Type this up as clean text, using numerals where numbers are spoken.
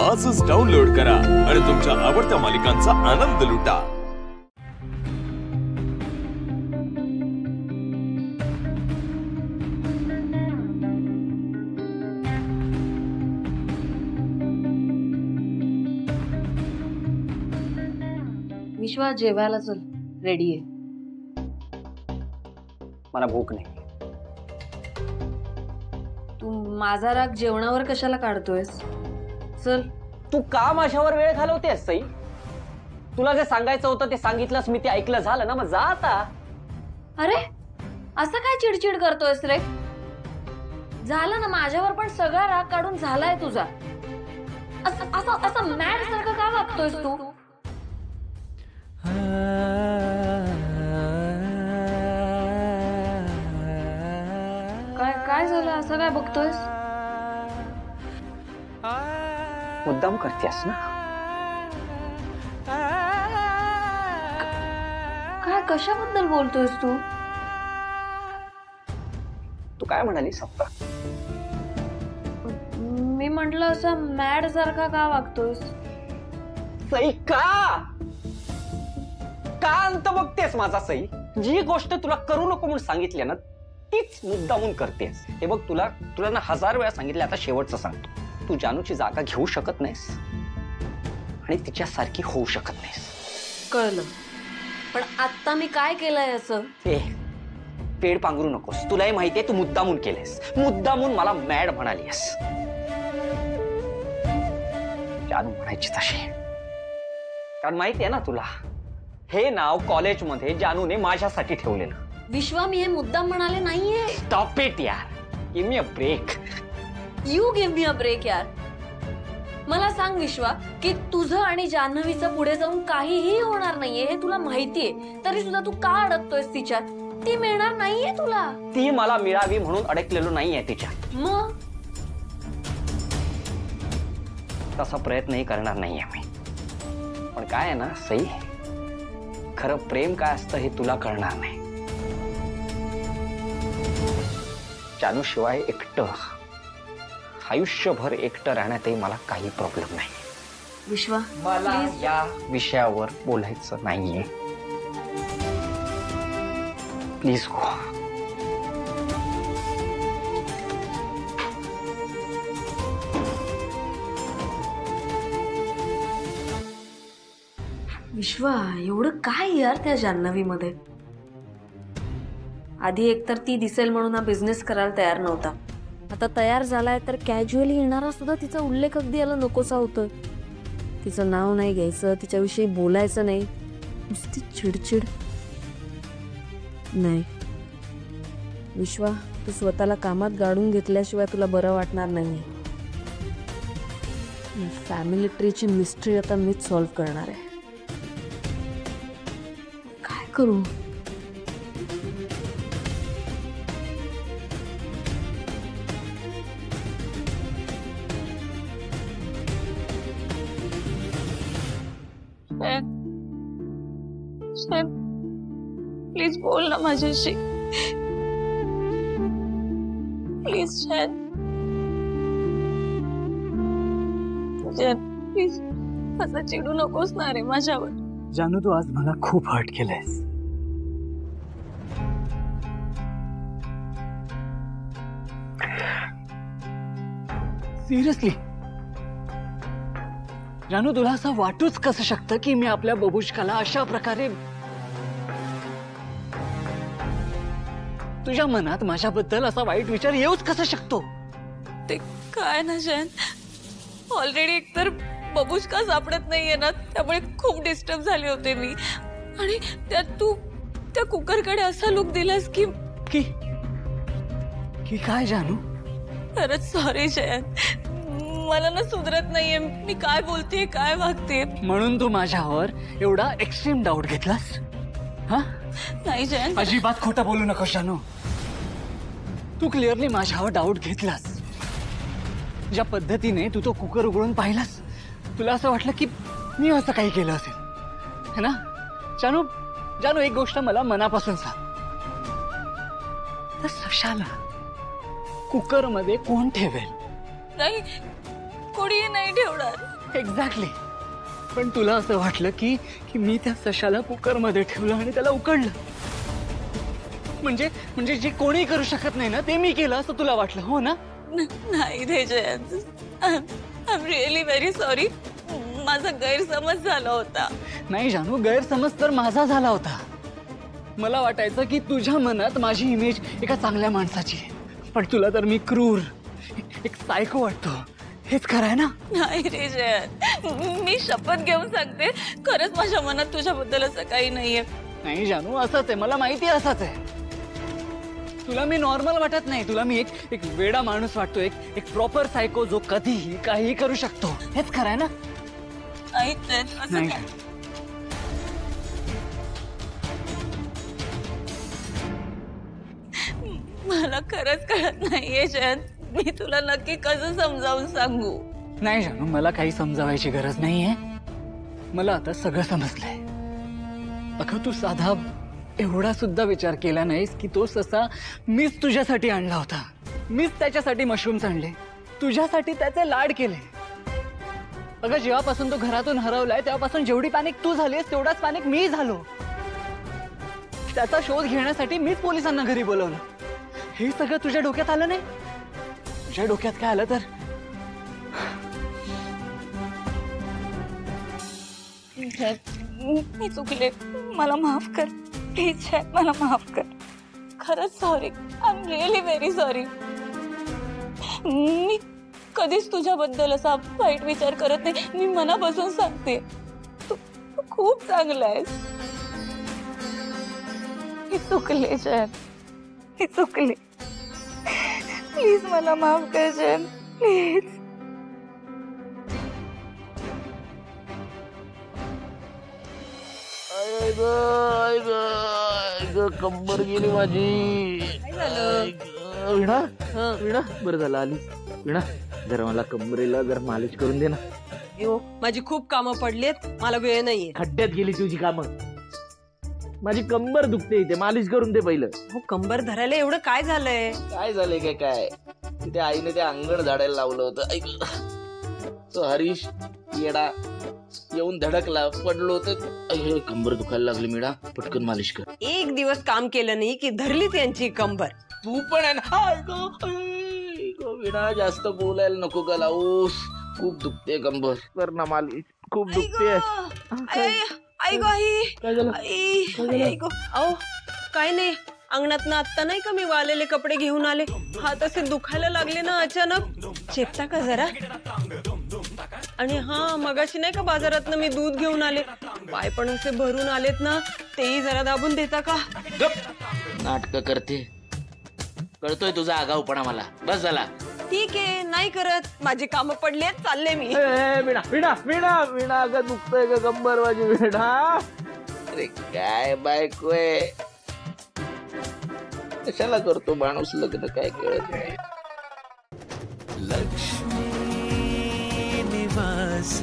आजच डाउनलोड करा आणि तुमच्या आवडत्या मालिकांचा आनंद लुटा। विश्वा जेवायला चल, रेडी आहे। मला भूक नाही। तू माझा राग जेवणावर कशाला काढतोयस? चल। तू का माझ्यावर वेळ घालवतेस सई? तुला जे सांगायचं होतं ते सांगितलंस, मी ते ऐकलं, झालं ना, मग जा आता। अरे असं काय चिडचिड करतोयस रे? झालं ना, माझ्यावर पण सगळा राग काढून झालाय तुझा। असं मॅड सारखं का वागतोयस तू? काय झालं? असं काय बघतोयस? मुद्दाम करतेस ना? काय कशाबद्दल बोलतोयस तू? तू काय म्हणालीस आता? मी म्हंटलं असं मॅड सारखा का वागतोयस? सई का अंत बघतेस माझा सई? जी गोष्ट तुला करू नको म्हणून सांगितली ना, तीच मुद्दामून करतेस। हे बघ, तुला ना 1000 वेळा सांगितलं, आता शेवटचं सांगतो, तू जानूची जागा घेऊ शकत नाहीस आणि तिच्यासारखी होऊ शकत नाहीस। कळलं, पण आता मी काय केलंय असं? पेड पांघरू नकोस, तुलाही माहितीये तू मुद्दामून केलेस, मुद्दामून मला मॅड म्हणालीस। जानू म्हणायची तशी, कारण माहितीये ना तुला, हे नाव कॉलेजमध्ये जानूने माझ्यासाठी ठेवलेलं। विश्वा, मी हे मुद्दाम म्हणाले नाहीये। स्टॉप इट यार, give me a break. You give me a break यार। मला सांग विश्वा, की तुझं आणि जान्हवीचं पुढे जाऊन काहीही होणार नाहीये हे तुला माहितीये, तरी सुद्धा तू का अडकतोयस तिच्यात? ती मिळणार नाहीये तुला। ती मला मिळावी म्हणून अडकलेलो नाहीये तिच्यात। मग तसा प्रयत्नही करणार नाहीये मी। पण काय आहे ना सई, खरं प्रेम काय असतं हे तुला कळणार नाही। जानू शिवाय एकटं, आयुष्यभर एकटं राहण्यातही मला काही प्रॉब्लेम नाही। विश्वा, मला या विषयावर बोलायचं नाहीये, प्लीज गो। विश्वा, एवढं काय यार त्या जान्हवीमध्ये? आधी एकतर ती दिसेल म्हणून हा बिझनेस करायला तयार नव्हता, आता तयार झालाय तर कॅज्युअली येणारा सुद्धा तिचा उल्लेख अगदी याला नकोसा होतोय। तिचं नाव नाही घ्यायचं, तिच्याविषयी बोलायचं नाही, नुसती चिडचिड। नाही विश्वा, तू स्वतःला कामात गाडून घेतल्याशिवाय तुला बरं वाटणार नाही। फॅमिली ट्रीची मिस्ट्री आता मीच सॉल्व्ह करणार आहे। काय करू? प्लीज बोल ना माझ्याशी, प्लीज चैन, प्लीज असं चिडू नकोस ना रे माझ्यावर। जानू, तू आज मला खूप हर्ट केलंयस। सिरियसली जानू, तुला असं वाटूच कसं शकतं की मी आपल्या बबुष्काला अशा प्रकारे, तुझ्या मनात माझ्याबद्दल असा वाईट विचार येऊच कसं शकतो? ते काय ना जैन, ऑलरेडी एकतर बबुष्का सापडत नाहीये ना, त्यामुळे खूप डिस्टर्ब झाले होते मी, आणि त्यात तू त्या कुकरकडे असा लुक दिलास की काय जानू? खरंच सॉरी जैन, मला ना सुधरत नाहीये मी काय बोलते काय वागते। म्हणून तू माझ्यावर एवढा एक्स्ट्रीम डाऊट घेतलास? हा नाही जैन, अजिबात खोटं बोलू नको जानू। तू क्लिअरली माझ्यावर डाऊट घेतलास। ज्या पद्धतीने तू तो कुकर उघडून पाहिलास, तुला असं वाटलं की मी असं काही केलं असेल, है ना? जानू, एक गोष्ट मला मनापासून सांग, त्या सशाला कुकर मध्ये कोण ठेवेल? नाही, कोणीही नाही ठेवणार. एक्झॅक्टली. पण तुला असं वाटलं की की मी त्या सशाला कुकरमध्ये ठेवलं आणि त्याला उकडलं. म्हणजे म्हणजे जे कोणी करू शकत नाही ना ते मी केलं असं तुला वाटलं, हो ना? नाही रे Jayant, I am really very sorry. माझा गैरसमज झाला होता. नाही जानू, गैरसमज तर माझा झाला होता. मला वाटायचं की तुझ्या मनात माझी इमेज एका चांगल्या माणसाची आहे, पण तुला तर मी क्रूर, एक सायको वाटतो. हेच खरं आहे ना? नाही रे जयंत, मी शपथ घेऊन सांगते, खरंच माझ्या मनात तुझ्याबद्दल असं काही नाहीये. नाही जानू, असंच आहे. मला माहिती आहे असंच आहे. तुला मी नॉर्मल वाटत नाही. तुला मी एक वेडा माणूस वाटतो, एक प्रॉपर सायको जो कधीही काहीही करू शकतो. हेच खरं आहे ना? नाही जयंत, असं नाही. काय? मला खरंच कळत नाहीये जयंत, मी तुला नक्की कसं समजावून सांगू. नाही जानू, मला काही समजावायची गरज नाहीये. मला आता सगळं समजलंय. अगं तू साधा एवढा सुद्धा विचार केला नाहीस की तो ससा मीच तुझ्यासाठी आणला होता. मीच त्याच्यासाठी मशरूम्स आणले, तुझ्यासाठी त्याचे लाड केले. अगं जेव्हापासून तो घरातून हरवलाय तेव्हापासून जेवढी पॅनिक तू झालीस तेवढाच पॅनिक मी झालो. त्याचा शोध घेण्यासाठी मीच पोलिसांना घरी बोलवलं. हे सगळं तुझ्या डोक्यात आलं नाही? तुझ्या डोक्यात काय आलं तर मी चुकले, मला माफ कर प्लीज. मला माफ कर, खरंच sorry. I am really very sorry. मी कधीच तुझ्याबद्दल असा वाईट विचार करत नाही. मी मनापासून सांगते, तू खूप चांगला आहेस. मी चुकले जयंत, मी चुकले. प्लीज मला माफ कर जयंत, प्लीज. कंबर गेली माझी. वीणा, वीणा, बरं झालं आली. वीणा, जरा मला कंबरेला जरा मालिश करून दे ना. यो, माझी खूप कामं पडलीत, मला वेळ नाहीये. खड्ड्यात गेली तुझी कामं. माझी कंबर दुखते इथे, मालिश करून दे पहिलं. हो, कंबर धरायला एवढं काय झालंय? काय झालंय काय? तिथे आईने ते अंगण झाडायला लावलं होतं. ऐक, तो हरीश येडा येऊन धडकला, पडलो होतं. कंबर दुखायला लागली. मीडा, पटकन मालिश कर. एक दिवस काम केलं नाही की धरली त्यांची कंबर. तू पण आहे ना. वीणा, जास्त बोलायला नको का लावूस. खूप दुखते कंबर. कर ना मालिश, खूप दुखते. आई गो आई, काय झालं? आई गो. अहो काय नाही, अंगणात ना आत्ता नाही का मी वाळलेले कपडे घेऊन आले, हात असे दुखायला लागले ना अचानक. चेपता का जरा? आणि हा, मगाशी नाही का बाजारात ना मी दूध घेऊन आले, पाय पण असे भरून आलेत ना, तेही जरा दाबून देता का? नाटक करते. कळतोय तुझा आगाऊपणा मला. बस झाला. ठीक आहे, नाही करत. माझी कामं पडलेत, चालले मी. वीणा, वीणा, वीणा, वीणा, अगं दुखतंय का कंबर माझी? वीणा, अरे काय बायको आहे. कशाला करतो माणूस लग्न, काय कळत नाही. लक्ष्मी निवास